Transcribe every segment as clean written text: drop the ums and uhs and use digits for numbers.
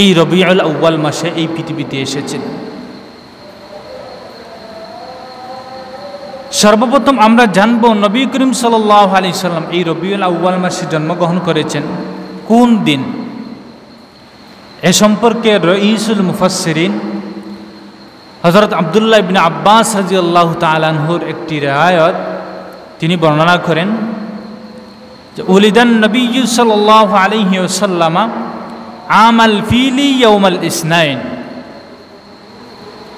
এই রবিউল আউয়াল মাসে এই পৃথিবীতে এসেছেন। সর্বপ্রথম আমরা জানব নবী করিম সাল্লাল্লাহু আলাইহি সাল্লাম এই রবিউল আউয়াল মাসে জন্মগ্রহণ করেছেন কোন দিন। এ সম্পর্কে রঈসুল মুফাসসিরিন হযরত আব্দুল্লাহ ইবনে আব্বাস রাদিয়াল্লাহু তাআলা আনহুর একটি রিওয়ায়াত তিনি বর্ণনা করেন যে উলিদান নবী সাল্লাল্লাহু আলাইহি ওয়াসাল্লাম আমাল ফিলি ইয়াউমাল ইসনাইন,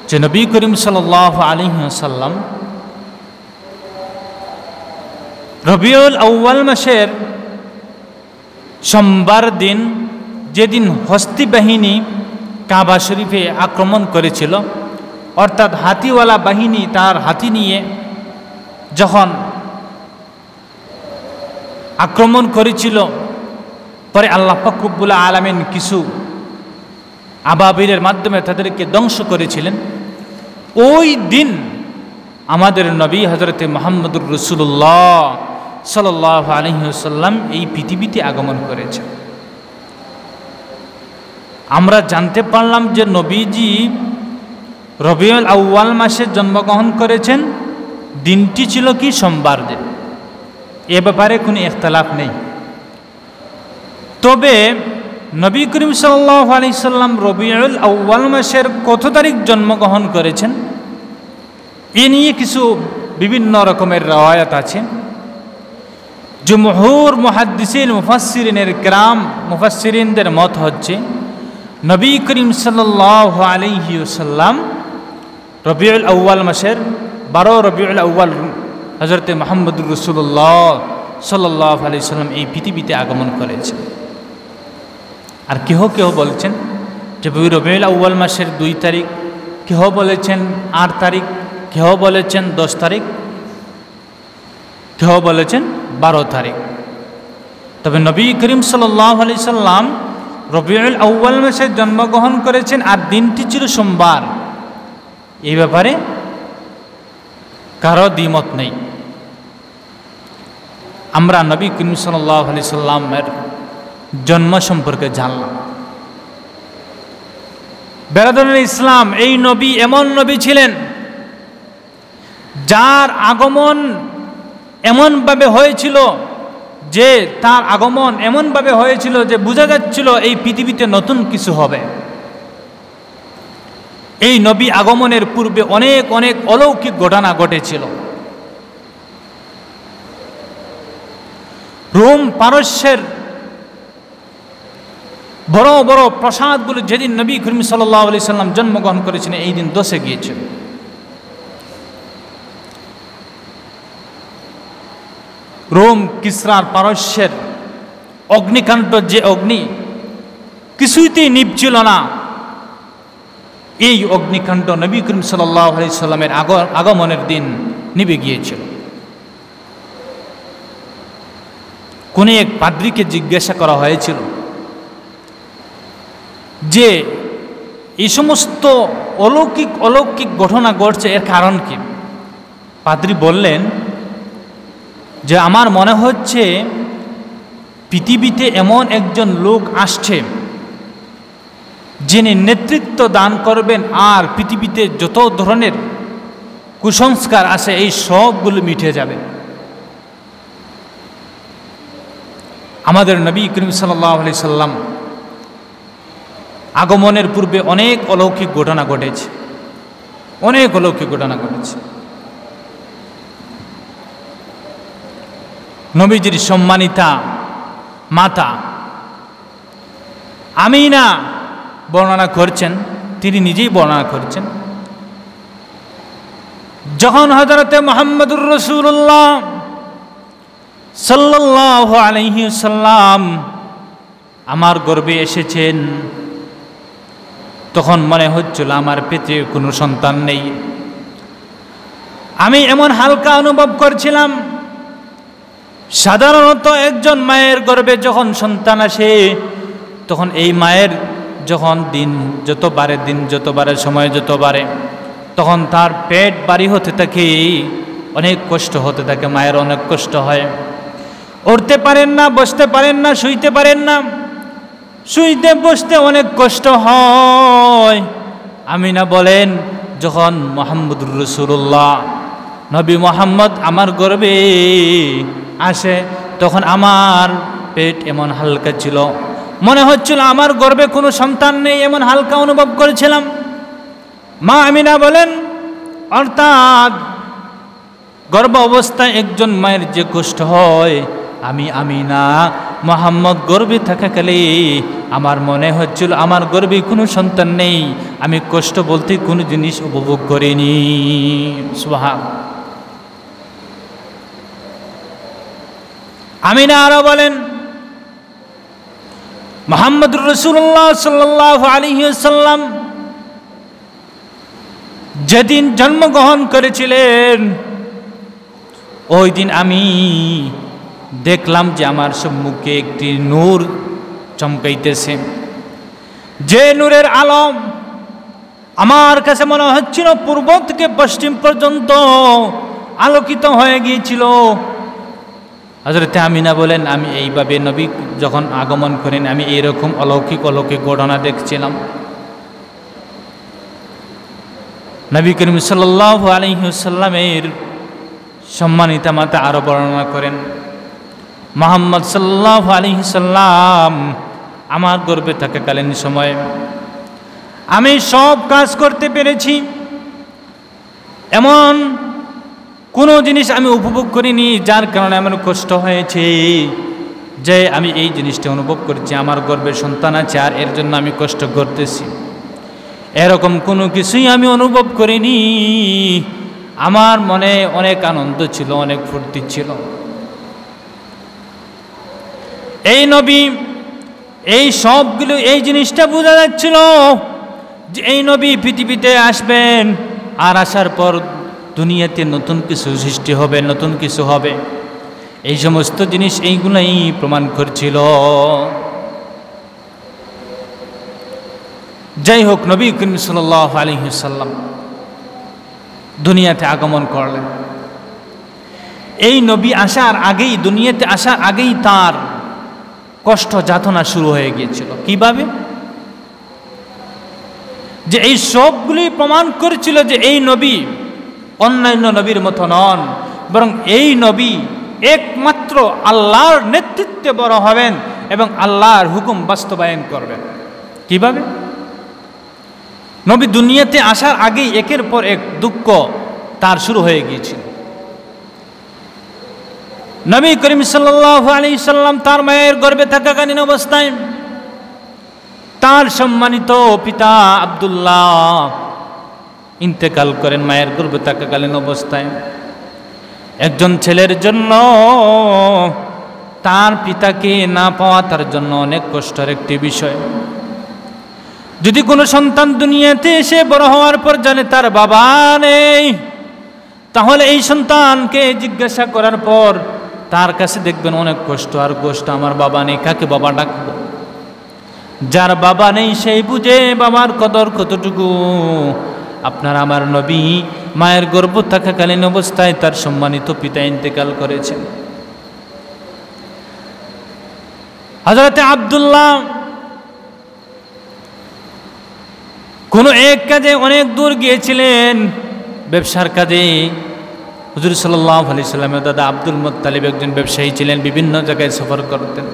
যে নবী করিম সাল্লাল্লাহু আলাইহি ওয়াসাল্লাম রবিউল আউয়াল মাসের সোমবার দিন, যেদিন হস্তি বাহিনী কাবা শরীফে আক্রমণ করেছিল, অর্থাৎ হাতিওয়ালা বাহিনী তার হাতি নিয়ে যখন আক্রমণ করেছিল, পরে আল্লাহ পাক রব্বুল আলামিন কিছু আবাবিলের মাধ্যমে তাদেরকে ধ্বংস করেছিলেন। ওই দিন আমাদের নবী হযরতে মুহাম্মদুর রাসূলুল্লাহ সাল্লাল্লাহু আলাইহি ওয়াসাল্লাম এই পৃথিবীতে আগমন করেছেন। আমরা জানতে পারলাম যে নবীজি রবিউল আউয়াল মাসে জন্মগ্রহণ করেছেন, দিনটি ছিল কি সোমবার দিন। এ ব্যাপারে কোনো ইখতিলাফ নেই। তবে নবী করিম সাল্লাল্লাহু আলাইহি সাল্লাম রবিউল আউয়াল মাসের কত তারিখ জন্মগ্রহণ করেছেন এ নিয়ে কিছু বিভিন্ন রকমের রিওয়ায়াত আছে। জুমহুর মুহাদ্দিসিন মুফাসসিরিনের কিরাম মুফাসসিরিনদের মত হচ্ছে নবী করিম সাল্লাল্লাহু আলাইহি ওয়াসাল্লাম রবিউল আউয়াল মাসের 12 রবিউল আউয়াল হযরতে মুহাম্মদুর রাসূলুল্লাহ সাল্লাল্লাহু আলাইহি ওয়াসাল্লাম এই পৃথিবীতে আগমন করেছেন। আর কেহ কেহ বলছেন যে রবিউল আউয়াল মাসের 2 তারিখ, কেহ বলেছেন 8 তারিখ, কেহ বলেছেন 10 তারিখ, কেহ বলেছেন 12 তারিখ। তবে নবী করিম সাল্লাল্লাহু আলাইহি সাল্লাম রবিউল আউয়াল মাসে জন্মগ্রহণ করেছেন আর দিনটি ছিল সোমবার। এই ব্যাপারে কারো দ্বিমত নেই। আমরা নবী করিম সাল্লাল্লাহু আলাইহি সাল্লামের জন্ম সম্পর্কে জানলাম। বেরাদরুল ইসলাম, এই নবী এমন নবী ছিলেন যার আগমন এমনভাবে হয়েছিল যে তার আগমন এমনভাবে হয়েছিল যে বোঝা যাচ্ছিল এই পৃথিবীতে নতুন কিছু হবে। এই নবী আগমনের পূর্বে অনেক অনেক অলৌকিক ঘটনা ঘটেছিল। রোম পারস্যের বড় বড় প্রাসাদগুলো যেদিন নবী করিম সাল্লাল্লাহু আলাইহি সাল্লাম জন্মগ্রহণ করেছিলেন এই দিন ধসে গিয়েছিল। রোম কিসরার পারস্যের অগ্নিকাণ্ড, যে অগ্নি কিছুতেই নিভছিল না, এই অগ্নিকাণ্ড নবী করিম সাল্লাল্লাহু আলাইহি সাল্লামের আগমনের দিন নিভে গিয়েছিল। কোন এক পাদ্রীকে জিজ্ঞাসা করা হয়েছিল যে এই সমস্ত অলৌকিক অলৌকিক ঘটনা ঘটছে, এর কারণ কি? পাদ্রী বললেন যে আমার মনে হচ্ছে পৃথিবীতে এমন একজন লোক আসছে যিনি নেতৃত্ব দান করবেন আর পৃথিবীতে যত ধরনের কুসংস্কার আছে এই সবগুলো মিটে যাবে। আমাদের নবী করিম সাল্লাল্লাহু আলাইহি সাল্লাম আগমনের পূর্বে অনেক অলৌকিক ঘটনা ঘটেছে, অনেক অলৌকিক ঘটনা ঘটেছে। নবীজির সম্মানিতা মাতা আমিনা বর্ণনা করছেন, তিনি নিজেই বর্ণনা করছেন, যখন হযরতে মুহাম্মদুর রাসূলুল্লাহ সাল্লাল্লাহু আলাইহি সাল্লাম আমার গর্ভে এসেছেন, তখন মনে হচ্ছিল আমার পেটে কোনো সন্তান নেই। আমি এমন হালকা অনুভব করছিলাম। সাধারণত একজন মায়ের গর্ভে যখন সন্তান আসে তখন এই মায়ের যখন দিন যত বাড়ে, দিন যত বাড়ে, সময় যত বাড়ে, তখন তার পেট ভারী হতে থাকে, অনেক কষ্ট হতে থাকে, মায়ের অনেক কষ্ট হয়, উঠতে পারেন না, বসতে পারেন না, শুইতে পারেন না। শুইতে বসতে অনেক কষ্ট হয়। আমিনা বলেন, যখন মুহাম্মদুর রাসূলুল্লাহ নবী মুহাম্মদ আমার গর্ভে আসে, তখন আমার পেট এমন হালকা ছিল, মনে হচ্ছিল আমার গর্ভে কোনো সন্তান নেই, এমন হালকা অনুভব করেছিলাম। মা আমিনা বলেন, অর্থাৎ গর্ভ অবস্থায় একজন মায়ের যে কষ্ট হয়, আমি আমিনা মুহাম্মদ গর্ভে থাকাকালে আমার মনে হচ্ছিল আমার গর্ভে কোনো সন্তান নেই, আমি কষ্ট বলতে কোনো জিনিস উপভোগ করিনি। সুবহান। আমিনা আরো বলেন, মুহাম্মদুর রাসূলুল্লাহ সাল্লাল্লাহু আলাইহি ওয়াসাল্লাম যেদিন জন্মগ্রহণ করেছিলেন, ওই দিন আমি দেখলাম যে আমার সম্মুখে একটি নূর চমকাইতেছে, যে নূরের আলো আমার কাছে মনে হচ্ছিল পূর্ব থেকে পশ্চিম পর্যন্ত আলোকিত হয়ে গিয়েছিল। হযরত আমিনা বলেন, আমি এইভাবে নবী যখন আগমন করেন আমি এইরকম অলৌকিক ঘটনা দেখছিলাম। নবী করিম সাল্লাল্লাহু আলাইহি ওয়াসাল্লামের সম্মানিতা মাতা আরো বর্ণনা করেন, মুহাম্মদ সাল্লাল্লাহু আলাইহি সাল্লাম আমার গর্ভে থাকাকালীন সময়ে আমি সব কাজ করতে পেরেছি, এমন কোনো জিনিস আমি উপভোগ করিনি যার কারণে আমার কষ্ট হয়েছে, যে আমি এই জিনিসটা অনুভব করেছি আমার গর্ভে সন্তান আছে আর এর জন্য আমি কষ্ট করতেছি, এরকম কোনো কিছুই আমি অনুভব করিনি। আমার মনে অনেক আনন্দ ছিল, অনেক ফুর্তি ছিল। এই নবী এই সবগুলো এই জিনিসটা বোঝা যাচ্ছিল যে এই নবী পৃথিবীতে আসবেন, আর আসার পর দুনিয়াতে নতুন কিছু সৃষ্টি হবে, নতুন কিছু হবে। এই সমস্ত জিনিস এইগুলাই প্রমাণ করছিল। যাই হোক, নবী করিম সাল্লাল্লাহু আলাইহি ওয়াসাল্লাম দুনিয়াতে আগমন করলেন। এই নবী আসার আগেই, দুনিয়াতে আসার আগেই তার কষ্ট যাতনা শুরু হয়ে গিয়েছিল। কিভাবে? যে এই সবগুলি প্রমাণ করেছিল যে এই নবী অন্যান্য নবীর মতো নন, বরং এই নবী একমাত্র আল্লাহর নেতৃত্বে বড় হবেন এবং আল্লাহর হুকুম বাস্তবায়ন করবেন। কিভাবে? নবী দুনিয়াতে আসার আগেই একের পর এক দুঃখ তার শুরু হয়ে গিয়েছিল। নবী করিম সাল্লাল্লাহু আলাইহি সাল্লাম তার মায়ের গর্ভে থাকাকালীন অবস্থায় তার সম্মানিত পিতা আব্দুল্লাহ ইন্তেকাল করেন। মায়ের গর্ভে থাকাকালীন অবস্থায় একজন ছেলের জন্য তার পিতাকে না পাওয়া তার জন্য অনেক কষ্টের একটি বিষয়। যদি কোনো সন্তান দুনিয়াতে এসে বড় হওয়ার পর জানে তার বাবা নেই, তাহলে এই সন্তানকে জিজ্ঞাসা করার পর তার কাছে দেখবেন অনেক কষ্ট আর কষ্ট, আমার বাবা নেই, কাকে বাবা ডাকবো? যার বাবা নেই সেই বুঝে বাবার কদর কতটুকু। আপনার আমার নবী মায়ের গর্ভ থাকাকালীন অবস্থায় তার সম্মানিত পিতা ইন্তেকাল করেছেন। হযরত আব্দুল্লাহ কোনো এক কাজে অনেক দূর গিয়েছিলেন, ব্যবসার কাজে। হুজুর সাল্লাল্লাহু আলাইহি সাল্লামের দাদা আব্দুল মুত্তালিব একজন ব্যবসায়ী ছিলেন, বিভিন্ন জায়গায় সফর করতেন।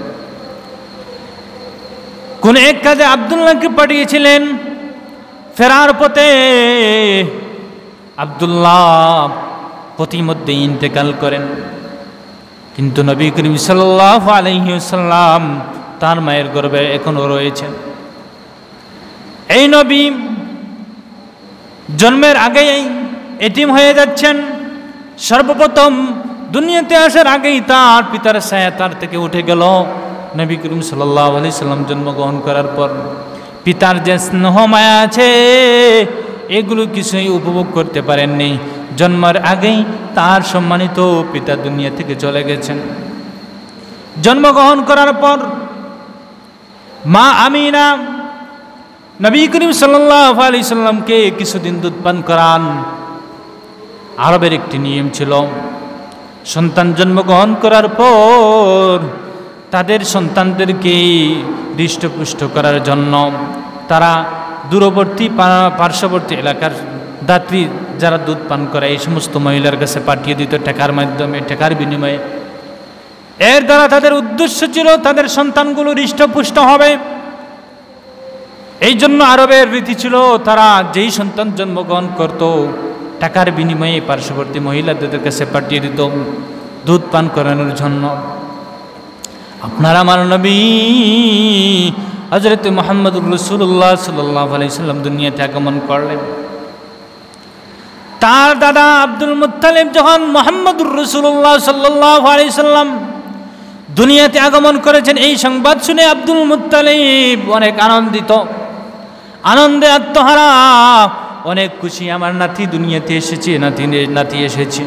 কোন এক কাজে আব্দুল্লাহকে পাঠিয়েছিলেন, ফেরার পথে আব্দুল্লাহ পথিমধ্যে ইন্তেকাল করেন। কিন্তু নবী করিম সাল্লাল্লাহু আলাইহি ওয়াসাল্লাম তার মায়ের গর্ভে এখনো রয়েছেন। এই নবী জন্মের আগেই এতিম হয়ে যাচ্ছেন। সর্বপ্রথম দুনিয়াতে আসার আগেই তার পিতার ছায়া তার থেকে উঠে গেল। নবী করিম সাল্লাল্লাহু আলাইহি সাল্লাম জন্মগ্রহণ করার পর পিতার যে স্নেহ মায়া আছে এগুলো কিছুই উপভোগ করতে পারেননি। জন্মের আগেই তার সম্মানিত পিতা দুনিয়া থেকে চলে গেছেন। জন্মগ্রহণ করার পর মা আমিনা নবী করিম সাল্লাল্লাহু আলাইহি সাল্লামকে কিছুদিন দুধ পান করান। আরবের একটি নিয়ম ছিল, সন্তান জন্মগ্রহণ করার পর তাদের সন্তানদেরকে হৃষ্টপুষ্ট করার জন্য তারা দূরবর্তী পার্শ্ববর্তী এলাকার দাত্রী যারা দুধ পান করে এই সমস্ত মহিলার কাছে পাঠিয়ে দিত টাকার মাধ্যমে, টাকার বিনিময়ে। এর দ্বারা তাদের উদ্দেশ্য ছিল তাদের সন্তানগুলো হৃষ্টপুষ্ট হবে। এই জন্য আরবের রীতি ছিল তারা যেই সন্তান জন্মগ্রহণ করত টাকার বিনিময়ে পার্শ্ববর্তী মহিলাদের কাছে পাঠিয়ে দিত দুধ পান করানোর জন্য। আপনার আমার নবী হযরত মুহাম্মদুর রাসূলুল্লাহ সাল্লাল্লাহু আলাইহি সাল্লাম দুনিয়াতে আগমন করলেন। তার দাদা আব্দুল মুত্তালিব যখন মুহাম্মদুর রাসূলুল্লাহ সাল্লাল্লাহু আলাইহি সাল্লাম দুনিয়াতে আগমন করেছেন এই সংবাদ শুনে আব্দুল মুত্তালিব অনেক আনন্দিত, আনন্দে আত্মহারা, অনেক খুশি, আমার নাতি দুনিয়াতে এসেছে, নাতি এসেছে।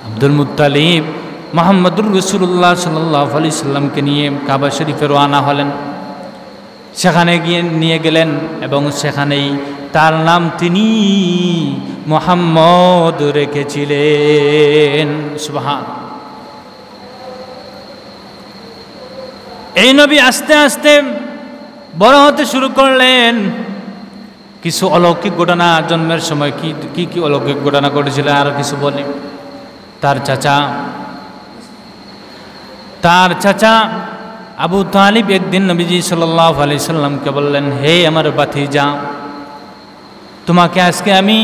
আব্দুল মুত্তালিব মুহাম্মদুর রাসূলুল্লাহ সাল্লাল্লাহু আলাইহি সাল্লামকে নিয়ে কাবা শরীফে রওনা হলেন। সেখানে গিয়ে নিয়ে গেলেন এবং সেখানেই তার নাম তিনি মুহাম্মদ রেখেছিলেন। সুবহানাল্লাহ। এই নবী আস্তে আস্তে বড় হতে শুরু করলেন। কিছু অলৌকিক ঘটনা জন্মের সময় কি কি অলৌকিক ঘটনা ঘটেছিল আরো কিছু বলি। তার চাচা আবু তালিব একদিন নবীজি সাল্লাল্লাহু আলাইহি সাল্লামকে বললেন, হে আমার ভাতিজা, তোমাকে আজকে আমি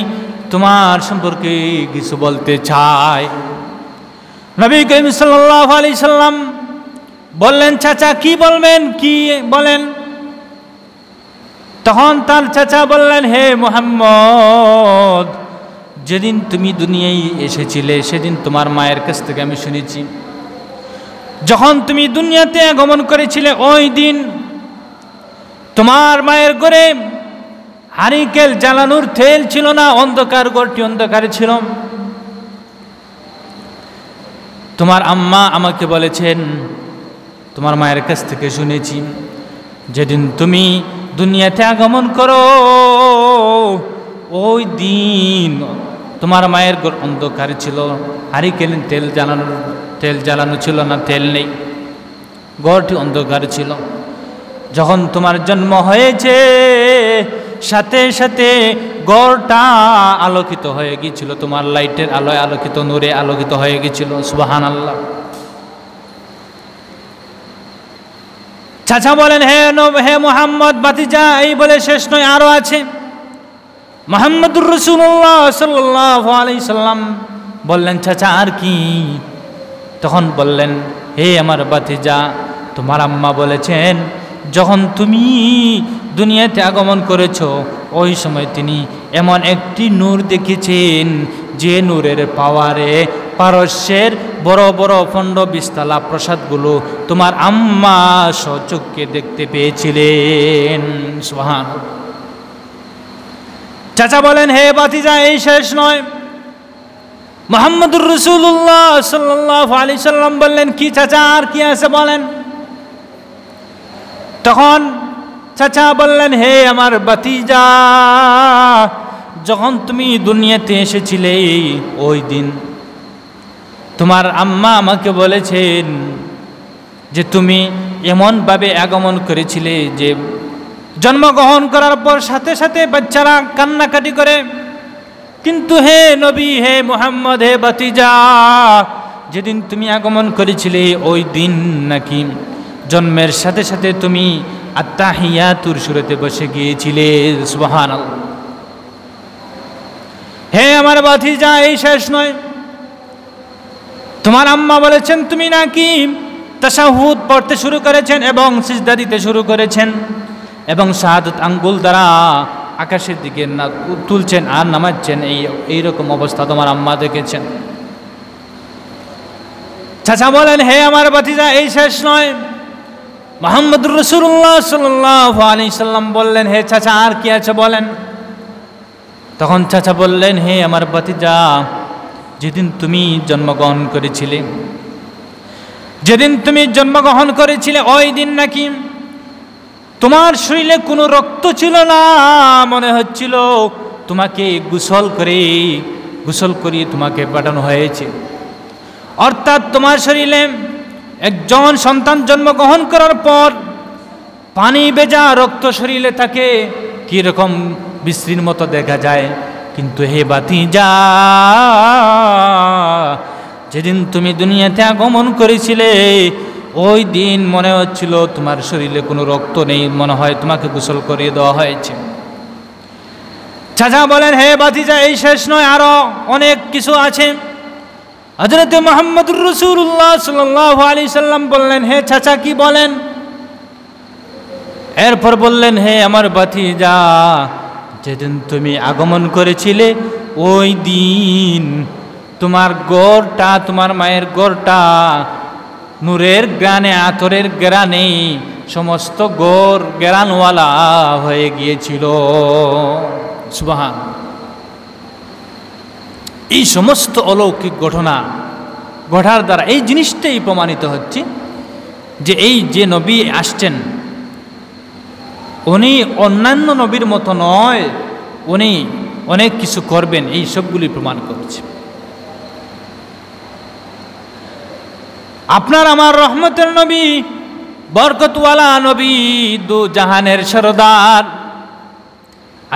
তোমার সম্পর্কে কিছু বলতে চাই। নবী করিম সাল্লাল্লাহু আলাইহি সাল্লাম বললেন, চাচা কি বলবেন, কি বলেন? তখন তার চাচা বললেন, হে মুহাম্মদ, যেদিন তুমি দুনিয়ায় এসেছিলে সেদিন তোমার মায়ের কাছ থেকে আমি শুনেছি, যখন তুমি দুনিয়াতে আগমন করেছিলে ওই দিন তোমার মায়ের ঘরে হারিকেল জ্বালানোর তেল ছিল না, অন্ধকার, ঘরটি অন্ধকারে ছিল। তোমার আম্মা আমাকে বলেছেন, তোমার মায়ের কাছ থেকে শুনেছি, যেদিন তুমি দুনিয়াতে আগমন করো ওই দিন তোমার মায়ের ঘর অন্ধকার ছিল, হারিকেল তেল জ্বালানো ছিল না, তেল নেই, ঘরটি অন্ধকার ছিল। যখন তোমার জন্ম হয়েছে সাথে সাথে ঘরটা আলোকিত হয়ে গিয়েছিল, তোমার লাইটের আলোয় আলোকিত, নূরে আলোকিত হয়ে গিয়েছিল। সুবহানাল্লাহ। চাচা বলেন, হে মুহাম্মদ ভাতিজা, এই বলে শেষ নয়, আরো আছে। মুহাম্মদুর রাসূলুল্লাহ সাল্লাল্লাহু আলাইহি সাল্লাম বললেন, চাচা আর কি? তখন বললেন, হে আমার ভাতিজা, তোমার আম্মা বলেছেন যখন তুমি দুনিয়াতে আগমন করেছো ওই সময় তিনি এমন একটি নূর দেখেছেন যে নূরের পাওয়ারে পারস্যের বড় বড় খণ্ড বিস্তালা প্রাসাদগুলো তোমার আম্মা স্বচক্ষে দেখতে পেয়েছিলেন। সুবহানাল্লাহ। চাচা বলেন, হে ভাতিজা, এই শেষ নয়। মুহাম্মদুর রাসূলুল্লাহ সাল্লাল্লাহু আলাইহি সাল্লাম বললেন, কি চাচা আর কি আছে বলেন? তখন চাচা বললেন, হে আমার ভাতিজা, যখন তুমি দুনিয়াতে এসেছিলে ওই দিন তোমার আম্মা আমাকে বলেছেন যে তুমি এমনভাবে আগমন করেছিলে যে জন্মগ্রহণ করার পর সাথে সাথে বাচ্চারা কান্নাকাটি করে, কিন্তু হে নবী, হে মুহাম্মদ, হে ভাতিজা, যেদিন তুমি আগমন করেছিলে ওই দিন নাকি জন্মের সাথে সাথে তুমি আত্তাহিয়াতুর সূরাতে বসে গিয়েছিলে। সুবহানাল্লাহ। হে আমার ভাতিজা, এই শেষ নয়। তোমার আম্মা বলেছেন তুমি নাকি তাশাহুদ পড়তে শুরু করেছেন এবং সিজদা দিতে শুরু করেছেন এবং শাহাদাত আঙ্গুল দ্বারা আকাশের দিকে তুলছেন আর নামাচ্ছেন, এইরকম অবস্থা তোমার আম্মা দেখেছেন। চাচা বলেন, হে আমার ভাতিজা, এই শেষ নয়। মুহাম্মদুর রাসূলুল্লাহ সাল্লাল্লাহু আলাইহি সাল্লাম বললেন, হে চাচা আর কি আছে বলেন? তখন চাচা বললেন, হে আমার ভাতিজা, যেদিন তুমি জন্মগ্রহণ করেছিলে ওই দিন নাকি তোমার শরীরে কোনো রক্ত ছিল না, মনে হচ্ছিল তোমাকে গোসল করিয়ে তোমাকে পাঠানো হয়েছে। অর্থাৎ তোমার শরীরে একজন সন্তান জন্মগ্রহণ করার পর পানি ভেজা রক্ত শরীরে থাকে কিরকম বিশ্রীর মতো দেখা যায়, কিন্তু হে ভাতিজা, যেদিন তুমি দুনিয়াতে আগমন করেছিলে ওই দিন মনে হচ্ছিল তোমার শরীরে কোনো রক্ত নেই, মনে হয় তোমাকে গোসল করিয়ে দেওয়া হয়েছে। চাচা বলেন, হে ভাতিজা, এই শেষ নয়, আরো অনেক কিছু আছে। হযরত মুহাম্মদুর রাসূলুল্লাহ সাল্লাল্লাহু আলাইহি সাল্লাম বললেন, হে চাচা কি বলেন? এরপর বললেন, হে আমার ভাতিজা, যেদিন তুমি আগমন করেছিলে ওই দিন তোমার গড়টা, তোমার মায়ের গড়টা নূরের গ্রানে, আতরের গ্রানে সমস্ত গড় গ্রানওয়ালা হয়ে গিয়েছিল। সুবহান। এই সমস্ত অলৌকিক ঘটনা ঘটার দ্বারা এই জিনিসটাই প্রমাণিত হচ্ছে যে এই যে নবী আসছেন উনি অন্যান্য নবীর মতো নয়, উনি অনেক কিছু করবেন, এই সবগুলি প্রমাণ করছে। আপনার আমার রহমতের নবী, বরকতওয়ালা নবী, দু জাহানের সরদার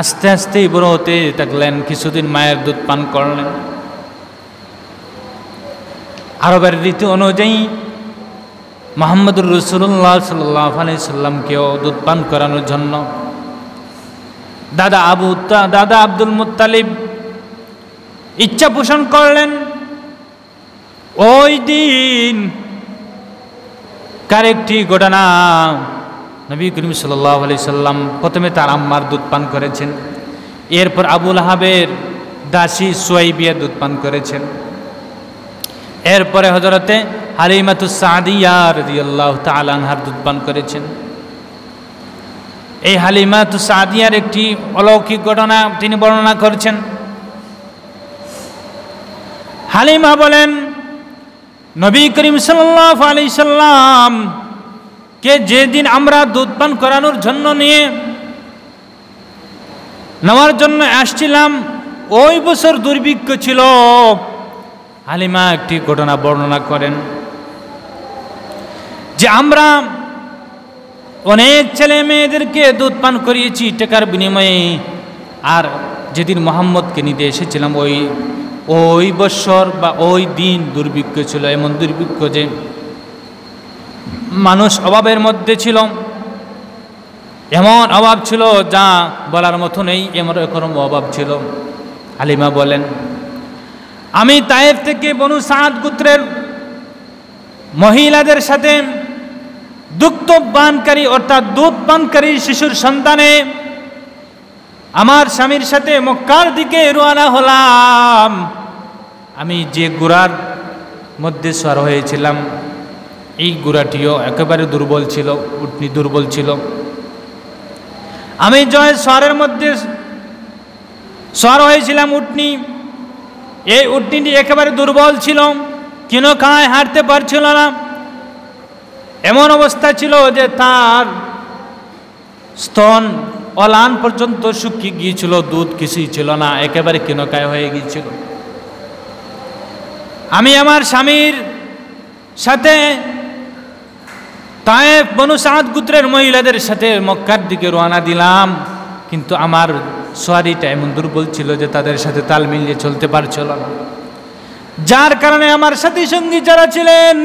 আস্তে আস্তে বড় হতে থাকলেন। কিছুদিন মায়ের দুধ পান করলেন। আরবের রীতি অনুযায়ী মুহাম্মদুর রাসূলুল্লাহ সাল্লাল্লাহু আলাইহি সাল্লামকেও দুধ পান করানোর জন্য দাদা আব্দুল মুত্তালিব ইচ্ছা পোষণ করলেন। ওই দিন কার একটি ঘটনা, নবী করিম সাল্লাল্লাহু আলাইহি সাল্লাম প্রথমে তার আম্মার দুধ পান করেছেন, এরপর আবু লাহাবের দাসী সুয়াইবিয়া দুধ পান করেছেন, এরপরে হযরতে হালিমাতুস সাদিয়া রাদিয়াল্লাহু তাআলা আনহার দুধ পান করেছেন। এই হালিমাতুস সাদিয়ার একটি অলৌকিক ঘটনা তিনি বর্ণনা করেছেন। হালিমা বলেন, নবী করিম সাল্লাল্লাহু আলাইহি সাল্লাম কে যেদিন আমরা দুধ পান করানোর জন্য নেওয়ার জন্য আসছিলাম ওই বছর দুর্ভিক্ষ ছিল। হালিমা একটি ঘটনা বর্ণনা করেন যে আমরা অনেক ছেলে মেয়েদেরকে দুধ পান করিয়েছি টাকার বিনিময়ে, আর যেদিন মুহাম্মদকে নিতে এসেছিলাম ওই বছর বা ওই দিন দুর্ভিক্ষ ছিল, এমন দুর্ভিক্ষ যে মানুষ অভাবের মধ্যে ছিল, এমন অভাব ছিল যা বলার মতো নেই, এমন এরকম অভাব ছিল। হালিমা বলেন, আমি তায়েফ থেকে বনু সাদ গোত্রের মহিলাদের সাথে দুগ্ধ পানকারী অর্থাৎ দুধ পানকারী শিশুর সন্তানে আমার স্বামীর সাথে মক্কার দিকে রওনা হলাম। আমি যে ঘোড়ার মধ্যে সওয়ার হয়েছিলাম এই ঘোড়াটিও একেবারে দুর্বল ছিল, উটনি দুর্বল ছিল। আমি যে সওয়ারের মধ্যে সওয়ার হয়েছিলাম উটনি, এই উটনিটি একেবারে দুর্বল ছিল, কিনো খায় হাঁটতে পারছিল না। এমন অবস্থা ছিল যে তার স্তন অলান পর্যন্ত শুকিয়ে গিয়েছিল, দুধ কিছুই ছিল না, একেবারে কিনোকায় হয়ে গিয়েছিল। আমি আমার স্বামীর সাথে তায়েফ বনু সাদ গোত্রের মহিলাদের সাথে মক্কার দিকে রওনা দিলাম, কিন্তু আমার সওয়ারিটা এমন দুর্বল ছিল যে তাদের সাথে তাল মিলিয়ে চলতে পারছিল না, যার কারণে আমার সাথী সঙ্গী যারা ছিলেন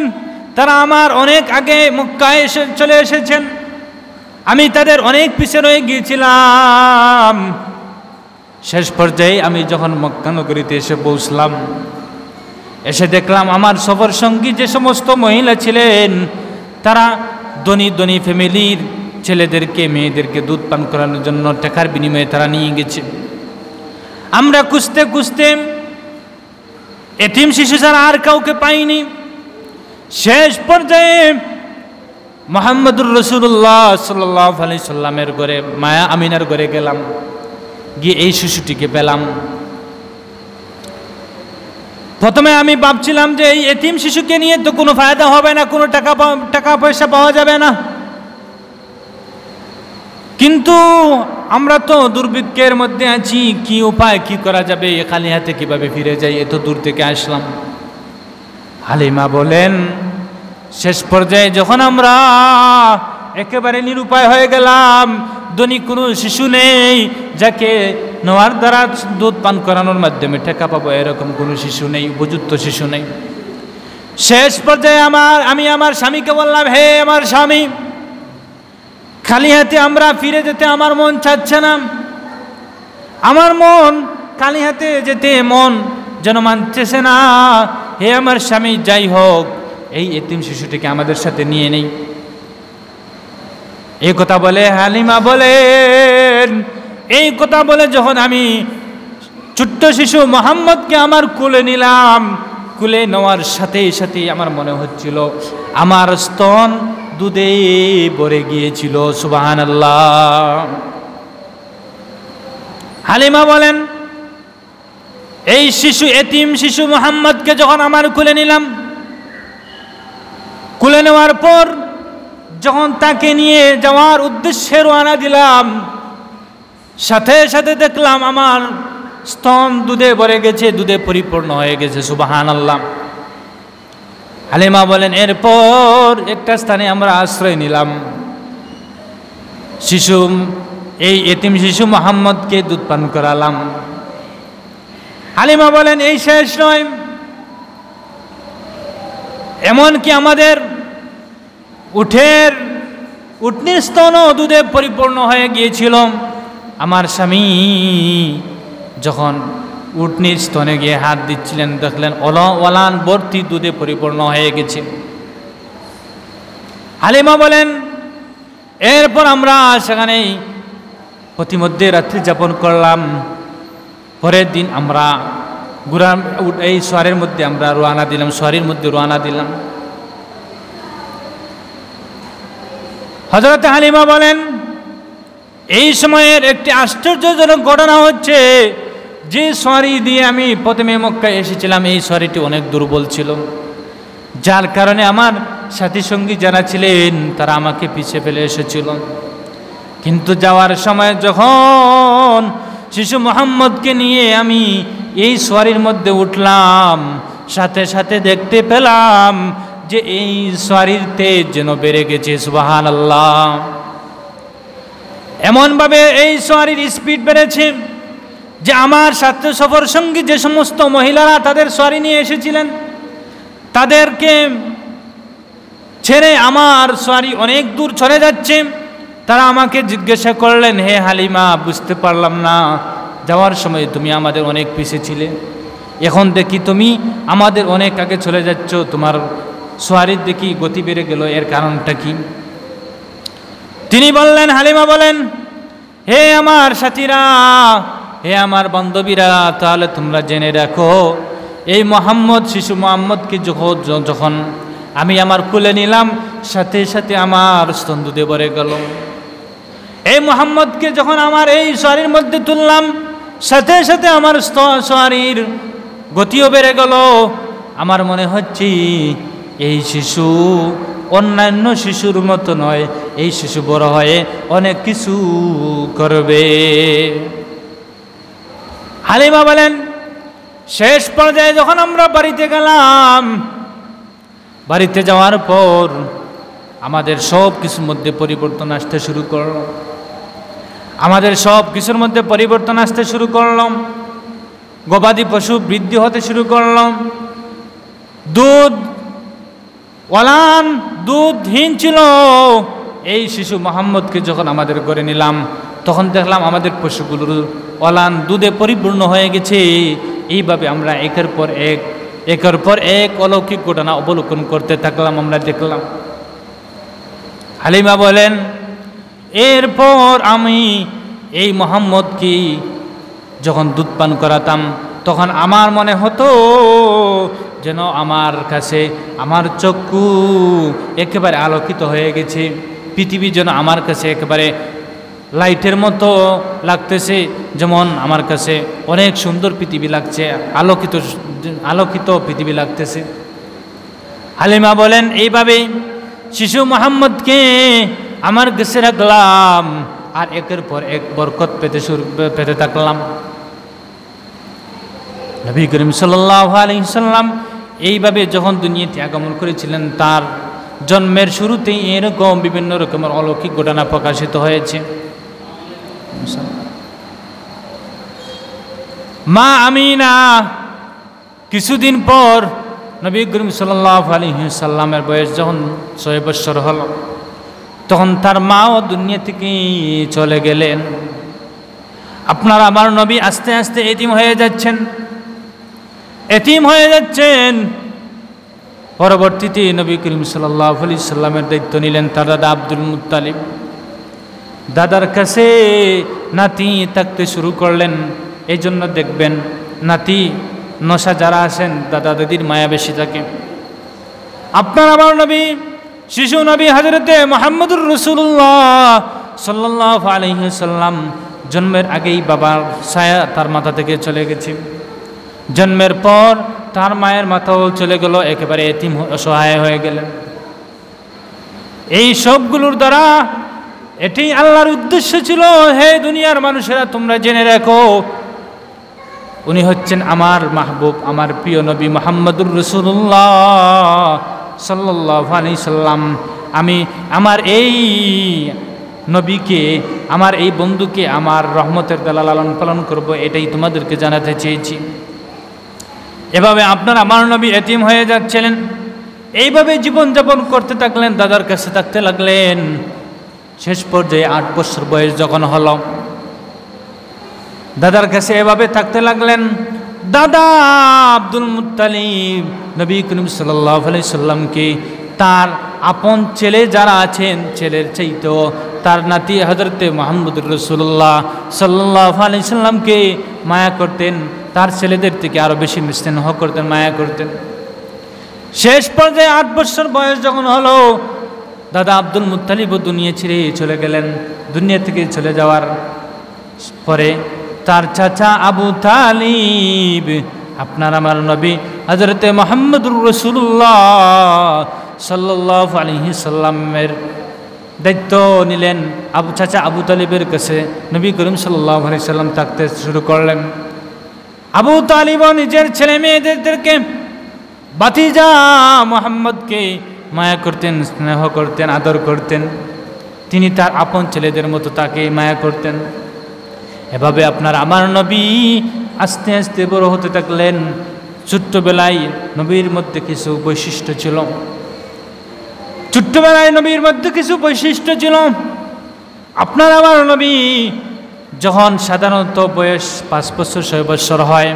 তারা আমার অনেক আগে মক্কায় চলে এসেছেন, আমি তাদের অনেক পিছে রয়ে গিয়েছিলাম। শেষ পর্যায়ে আমি যখন মক্কা নগরীতে এসে পৌঁছলাম, এসে দেখলাম আমার সফর সঙ্গী যে সমস্ত মহিলা ছিলেন তারা ধনী ধনী ফ্যামিলির ছেলেদেরকে মেয়েদেরকে দুধ পান করানোর জন্য টাকার বিনিময়ে তারা নিয়ে গেছে। আমরা খুঁজতে খুঁজতে এতিম শিশু ছাড়া আর কাউকে পাইনি। শেষ পর্যায়ে মুহাম্মদুর রাসূলুল্লাহ সাল্লাল্লাহু আলাইহি সাল্লামের ঘরে, মায়া আমিনার ঘরে গেলাম, গিয়ে এই শিশুটিকে পেলাম। প্রথমে আমি ভাবছিলাম যে এই এতিম শিশুকে নিয়ে তো কোনো ফায়দা হবে না, কোনো টাকা পয়সা পাওয়া যাবে না, কিন্তু আমরা তো দুর্ভিক্ষের মধ্যে আছি, কি উপায়, কি করা যাবে, খালি হাতে কিভাবে ফিরে যাই, এত দূর থেকে আসলাম। হালিমা বলেন, শেষ পর্যায়ে যখন আমরা একেবারে নিরুপায় হয়ে গেলাম, ধনী কোনো শিশু নেই যাকে নেওয়ার দ্বারা দুধ পান করানোর মাধ্যমে টাকা পাবো, এরকম কোনো শিশু নেই, উপযুক্ত শিশু নেই। শেষ পর্যায়ে আমি আমার স্বামীকে বললাম, হে আমার স্বামী, খালি হাতে আমরা ফিরে যেতে আমার মন চাচ্ছে না, আমার মন খালি হাতে যেতে মন যেন মানতেছে না। হে আমার স্বামী, যাই হোক এই এতিম শিশুটিকে আমাদের সাথে নিয়ে নেই। এই কথা বলে হালিমা বলেন, এই কথা বলে যখন আমি ছোট্ট শিশু মোহাম্মদকে আমার কোলে নিলাম, কোলে নেওয়ার সাথে সাথে আমার মনে হচ্ছিল আমার স্তন দুধে ভরে গিয়েছিল। সুবহানাল্লাহ। হালিমা বলেন, এই শিশু এতিম শিশু মোহাম্মদকে যখন আমার কোলে নিলাম, কোলে নেওয়ার পর যখন তাকে নিয়ে যাওয়ার উদ্দেশ্যে রওনা দিলাম, সাথে সাথে দেখলাম আমার স্তন দুধে ভরে গেছে, দুধে পরিপূর্ণ হয়ে গেছে। সুবহানাল্লাহ। হালিমা বলেন, এরপর একটা স্থানে আমরা আশ্রয় নিলাম, শিশু এই এতিম শিশু মোহাম্মদকে দুধ পান করালাম। হালিমা বলেন, এই শেষ নয়, এমনকি আমাদের উটনির স্তনও দুধে পরিপূর্ণ হয়ে গিয়েছিল। আমার স্বামী যখন উটনির স্তনে গিয়ে হাত দিচ্ছিলেন, দেখলেন ওলান ভর্তি দুধে পরিপূর্ণ হয়ে গেছে। হালিমা বলেন, এরপর আমরা সেখানেই প্রতিমধ্যে রাত্রি যাপন করলাম। পরের দিন আমরা এই সোয়ারের মধ্যে আমরা রওনা দিলাম, সোয়ারির মধ্যে রওনা দিলাম। হযরত হালিমা বলেন, এই সময়ের একটি আশ্চর্যজনক ঘটনা হচ্ছে, যে সোয়ারি দিয়ে আমি প্রথমে মক্কায় এসেছিলাম, এই সোয়ারিটি অনেক দুর্বল ছিল, যার কারণে আমার সাথী সঙ্গী যারা ছিলেন তারা আমাকে পিছিয়ে ফেলে এসেছিল। কিন্তু যাওয়ার সময় যখন শিশু মোহাম্মদকে নিয়ে আমি এই সোয়ারির মধ্যে উঠলাম, সাথে সাথে দেখতে পেলাম যে এই সোয়ারির তেজ যেন বেড়ে গেছে। সুবহানাল্লাহ। এমনভাবে এই সোয়ারির স্পিড বেড়েছে যে আমার সাথে সফর সঙ্গী যে সমস্ত মহিলারা তাদের সোয়ারি নিয়ে এসেছিলেন, তাদেরকে ছেড়ে আমার সোয়ারি অনেক দূর চলে যাচ্ছে। তারা আমাকে জিজ্ঞাসা করলেন, হে হালিমা, বুঝতে পারলাম না, যাওয়ার সময় তুমি আমাদের অনেক পিছিয়ে ছিলে, এখন দেখি তুমি আমাদের অনেক আগে চলে যাচ্ছ, তোমার সোয়ারির দেখি গতি বেড়ে গেল, এর কারণটা কি? তিনি বললেন, হালিমা বলেন, হে আমার সাথীরা, হে আমার বান্ধবীরা, তাহলে তোমরা জেনে রাখো, এই মোহাম্মদ শিশু মোহাম্মদকে যখন আমি আমার কোলে নিলাম, সাথে সাথে আমার স্তন দুধে ভরে গেল। এই মোহাম্মদকে যখন আমার এই সোয়ারির মধ্যে তুললাম, সাথে সাথে আমার সোয়ারির গতিও বেড়ে গেল। আমার মনে হচ্ছে এই শিশু অন্যান্য শিশুর মতো নয়, এই শিশু বড় হয়ে অনেক কিছু করবে। হালিমা বলেন, শেষ পর্যায়ে যখন আমরা বাড়িতে গেলাম, বাড়িতে যাওয়ার পর আমাদের সব কিছুর মধ্যে পরিবর্তন আসতে শুরু করল, আমাদের সব কিছুর মধ্যে পরিবর্তন আসতে শুরু করলাম। গবাদি পশু বৃদ্ধি হতে শুরু করলাম, দুধহীন ছিল। এই শিশু মোহাম্মদকে যখন আমাদের ঘরে নিলাম, তখন দেখলাম আমাদের পশুগুলোর ওলান দুধে পরিপূর্ণ হয়ে গেছে। এইভাবে আমরা একের পর এক অলৌকিক ঘটনা অবলোকন করতে থাকলাম, আমরা দেখলাম। হালিমা বলেন, এরপর আমি এই মোহাম্মদকে যখন দুধ পান করাতাম, তখন আমার মনে হতো যেন আমার কাছে আমার চক্ষু একেবারে আলোকিত হয়ে গেছে, পৃথিবী যেন আমার কাছে একেবারে লাইটের মতো লাগতেছে, যেমন আমার কাছে অনেক সুন্দর পৃথিবী লাগছে, আলোকিত পৃথিবী লাগতেছে। হালিমা বলেন, এইভাবেই শিশু মোহাম্মদকে আমার কাছে রাখলাম, আর একের পর এক বরকত পেতে থাকলাম। নবী করিম সাল্লাল্লাহু আলাইহি সাল্লাম এইভাবে যখন দুনিয়াতে আগমন করেছিলেন, তার জন্মের শুরুতেই এরকম বিভিন্ন রকমের অলৌকিক ঘটনা প্রকাশিত হয়েছে। মা আমিনা কিছুদিন পর নবী করিম সাল্লাল্লাহু আলাইহি সাল্লামের বয়স যখন 6 বছর হল, তখন তার মাও দুনিয়া থেকে চলে গেলেন। আপনার আমার নবী আস্তে আস্তে এতিম হয়ে যাচ্ছেন, এতিম হয়ে যাচ্ছেন। পরবর্তীতে নবী করিম সাল্লাল্লাহু আলাইহি সাল্লামের দায়িত্ব নিলেন তার দাদা আব্দুল মুত্তালিব। দাদার কাছে নাতি থাকতে শুরু করলেন। এই জন্য দেখবেন নাতি নশা যারা আছেন দাদা দাদির মায়া বেশি থাকে। আপনার আমার নবী শিশু নবী হযরতে মুহাম্মদুর রাসূলুল্লাহ সাল্লাল্লাহু আলাইহি সাল্লাম জন্মের আগেই বাবার ছায়া তার মাথা থেকে চলে গেছে। জন্মের পর তার মায়ের মাথাও চলে গেল, একেবারে এতিম অসহায় হয়ে গেলেন। এই সবগুলোর দ্বারা এটি আল্লাহর উদ্দেশ্য ছিল, হে দুনিয়ার মানুষেরা তোমরা জেনে রাখো উনি হচ্ছেন আমার মাহবুব, আমার প্রিয় নবী মুহাম্মদুর রাসূলুল্লাহ সাল্লাল্লাহু আলাইহি সাল্লাম। আমি আমার এই নবীকে, আমার এই বন্ধুকে আমার রহমতের দ্বারা লালন পালন করব, এটাই তোমাদেরকে জানাতে চেয়েছি। এভাবে আপনার আমার নবী এতিম হয়ে যাচ্ছিলেন। এইভাবে জীবনযাপন করতে থাকলেন, দাদার কাছে থাকতে লাগলেন। শেষ পর্যায়ে 8 বছর বয়স যখন হলো, দাদার কাছে এভাবে থাকতে লাগলেন। দাদা আব্দুল মুত্তালিব নবী করিম সাল্লাল্লাহু আলাইহি সাল্লামকে তার আপন ছেলে যারা আছেন ছেলের চাইতেও তার নাতি হযরতে মুহাম্মদুর রাসূলুল্লাহ সাল্লাল্লাহু আলাইহি সাল্লামকে মায়া করতেন, তার ছেলেদের থেকে আরও বেশি স্নেহ করতেন, মায়া করতেন। শেষ পর্যায়ে 8 বছর বয়স যখন হলো, দাদা আব্দুল মুত্তালিবও দুনিয়া ছেড়ে চলে গেলেন। দুনিয়া থেকে চলে যাওয়ার পরে তার চাচা আবু তালিব আপনার আমার নবী হযরতে মুহাম্মদুর রাসূলুল্লাহ সাল্লাল্লাহু আলাইহি সাল্লামের দায়িত্ব নিলেন। চাচা আবু তালিবের কাছে নবী করিম সাল্লাল্লাহু আলাইহি সাল্লাম থাকতে শুরু করলেন। আবু তালিবও নিজের ছেলে মেয়েদেরকে ভাতিজা মুহাম্মদকে মায়া করতেন, স্নেহ করতেন, আদর করতেন। তিনি তার আপন ছেলেদের মতো তাকে মায়া করতেন। এভাবে আপনার আমার নবী আস্তে আস্তে বড় হতে থাকলেন। ছোট্টবেলায় নবীর মধ্যে কিছু বৈশিষ্ট্য ছিল, ছোট্টবেলায় নবীর মধ্যে কিছু বৈশিষ্ট্য ছিল। আপনার আমার নবী যখন সাধারণত বয়স 5 বছর 6 বছর হয়,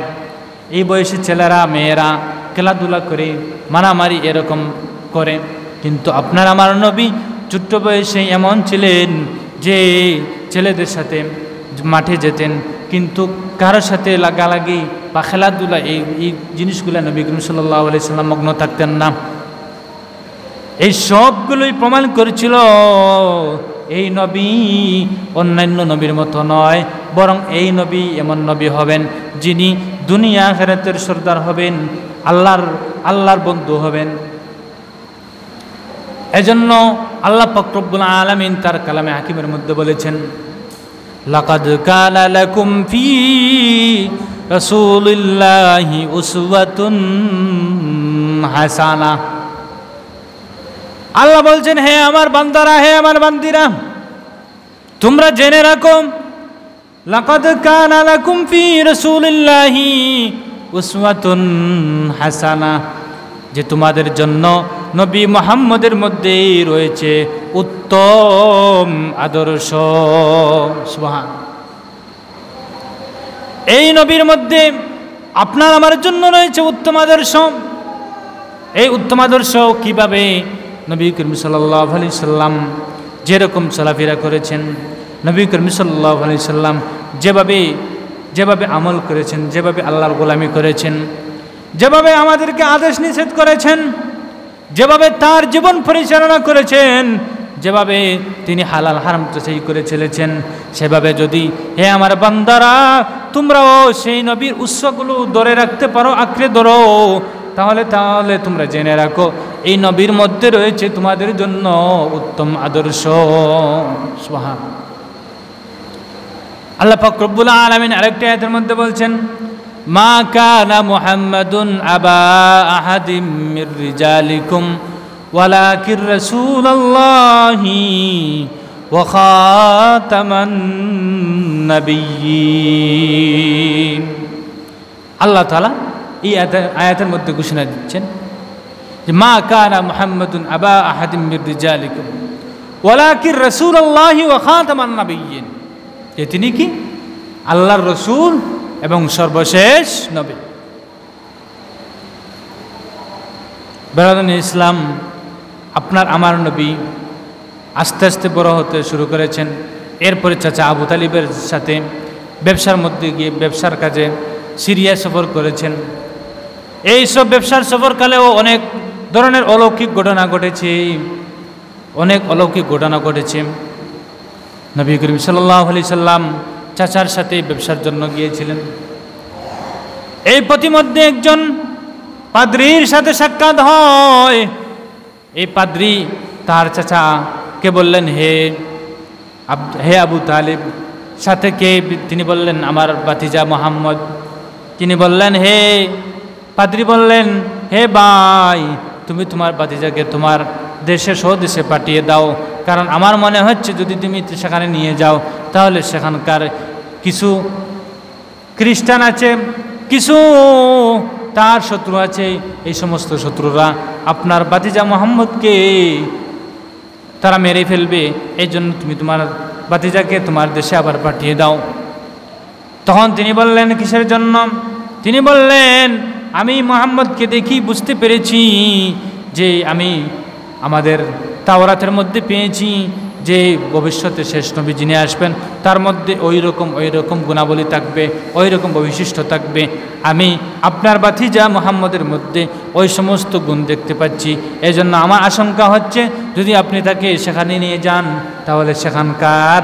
এই বয়সে ছেলেরা মেয়েরা খেলাধুলা করে মারামারি এরকম করে, কিন্তু আপনার আমার নবী ছোট্ট বয়সে এমন ছিলেন যে ছেলেদের সাথে মাঠে যেতেন, কিন্তু কারোর সাথে লাগালাগি বা খেলাধুলা এই জিনিসগুলো নবী করিম সাল্লাল্লাহু আলাইহি সাল্লাম মগ্ন থাকতেন না। এই সবগুলোই প্রমাণ করেছিল এই নবী অন্যান্য নবীর মতো নয়, বরং এই নবী এমন নবী হবেন যিনি দুনিয়া আখিরাতের সরদার হবেন, আল্লাহর বন্ধু হবেন। এজন্য আল্লাহ পাক রব্বুল আলামিন তার কালামে হাকিমের মধ্যে বলেছেন, লাকাদ কানা লাকুম ফি রাসূলিল্লাহি উসওয়াতুন হাসানা। আল্লাহ বলছেন, হে আমার বান্দারা, হে আমার বান্দিরা, তোমরা জেনে রাখো, লাকাদ কানা লাকুম ফি রাসূলিল্লাহি উসওয়াতুন হাসানা, যে তোমাদের জন্য নবী মুহাম্মদের মধ্যে রয়েছে উত্তম আদর্শ। সুবহান। এই নবীর মধ্যে আপনার আমার জন্য রয়েছে উত্তম আদর্শ। এই উত্তম আদর্শ কিভাবে? নবী করিম সাল্লাল্লাহু আলাইহি সাল্লাম যেরকম চলাফেরা করেছেন, নবী করিম সাল্লাল্লাহু আলাইহি সাল্লাম যেভাবে আমল করেছেন, যেভাবে আল্লাহর গোলামি করেছেন, যেভাবে আমাদেরকে আদেশ নিষেধ করেছেন, যেভাবে তার জীবন পরিচালনা করেছেন, যেভাবে তিনি হালাল হারাম যাচাই করে চলেছেন, সেভাবে যদি হে আমার বান্দারা তোমরাও সেই নবীর উৎসগুলো ধরে রাখতে পারো, আঁকড়ে ধরো, তাহলে তোমরা জেনে রাখো এই নবীর মধ্যে রয়েছে তোমাদের জন্য উত্তম আদর্শ। সুবহান। আল্লাহ পাক রব্বুল আলামিন আরেকটা আয়াতের মধ্যে বলছেন, মা কানা মুহাম্মাদুন আবা আহাদিম মির রিজালিকুম ওয়ালাকির রাসূলুল্লাহি ওয়া খাতামান নাবিয়্যিন। আল্লাহ তাআলা এই আয়াতের মধ্যে ঘোষণা দিচ্ছেন যে মা কানা মুহাম্মাদুন আবা আহাদিম মির রিজালিকুম ওয়ালাকির রাসূলুল্লাহি ওয়া খাতামান নাবিয়্যিন, যে তিনি কি আল্লাহর রসূল এবং সর্বশেষ নবী। বেরাদান ইসলাম, আপনার আমার নবী আস্তে আস্তে বড় হতে শুরু করেছেন। এরপরে চাচা আবু তালিবের সাথে ব্যবসার মধ্যে গিয়ে ব্যবসার কাজে সিরিয়া সফর করেছেন। এই সব ব্যবসার সফরকালেও অনেক ধরনের অলৌকিক ঘটনা ঘটেছে, অনেক অলৌকিক ঘটনা ঘটেছে। নবী করিম সাল্লাল্লাহু আলাইহি সাল্লাম চাচার সাথে ব্যবসার জন্য গিয়েছিলেন। এই পথিমধ্যে একজন পাদ্রীর সাথে সাক্ষাৎ হয়। এই পাদ্রী তার চাচাকে বললেন, হে আবু তালিব, সাথে কে? তিনি বললেন, আমার ভাতিজা মুহাম্মদ। তিনি বললেন, পাদ্রী বললেন, হে ভাই, তুমি তোমার ভাতিজাকে তোমার দেশে স্বদেশে পাঠিয়ে দাও, কারণ আমার মনে হচ্ছে যদি তুমি সেখানে নিয়ে যাও তাহলে সেখানকার কিছু খ্রিস্টান আছে, কিছু তার শত্রু আছে, এই সমস্ত শত্রুরা আপনার ভাতিজা মুহাম্মদকে তারা মেরে ফেলবে, এই জন্য তুমি তোমার ভাতিজাকে তোমার দেশে আবার পাঠিয়ে দাও। তখন তিনি বললেন, কিসের জন্য? তিনি বললেন, আমি মুহাম্মদকে দেখি বুঝতে পেরেছি যে আমি আমাদের তাওরাতের মধ্যে পেয়েছি যে ভবিষ্যতে শেষ নবী যিনি আসবেন তার মধ্যে ওই রকম গুণাবলী থাকবে, ওই রকম বৈশিষ্ট্য থাকবে। আমি আপনার ভাতিজা মুহাম্মদের মধ্যে ওই সমস্ত গুণ দেখতে পাচ্ছি। এই জন্য আমার আশঙ্কা হচ্ছে যদি আপনি তাকে সেখানে নিয়ে যান তাহলে সেখানকার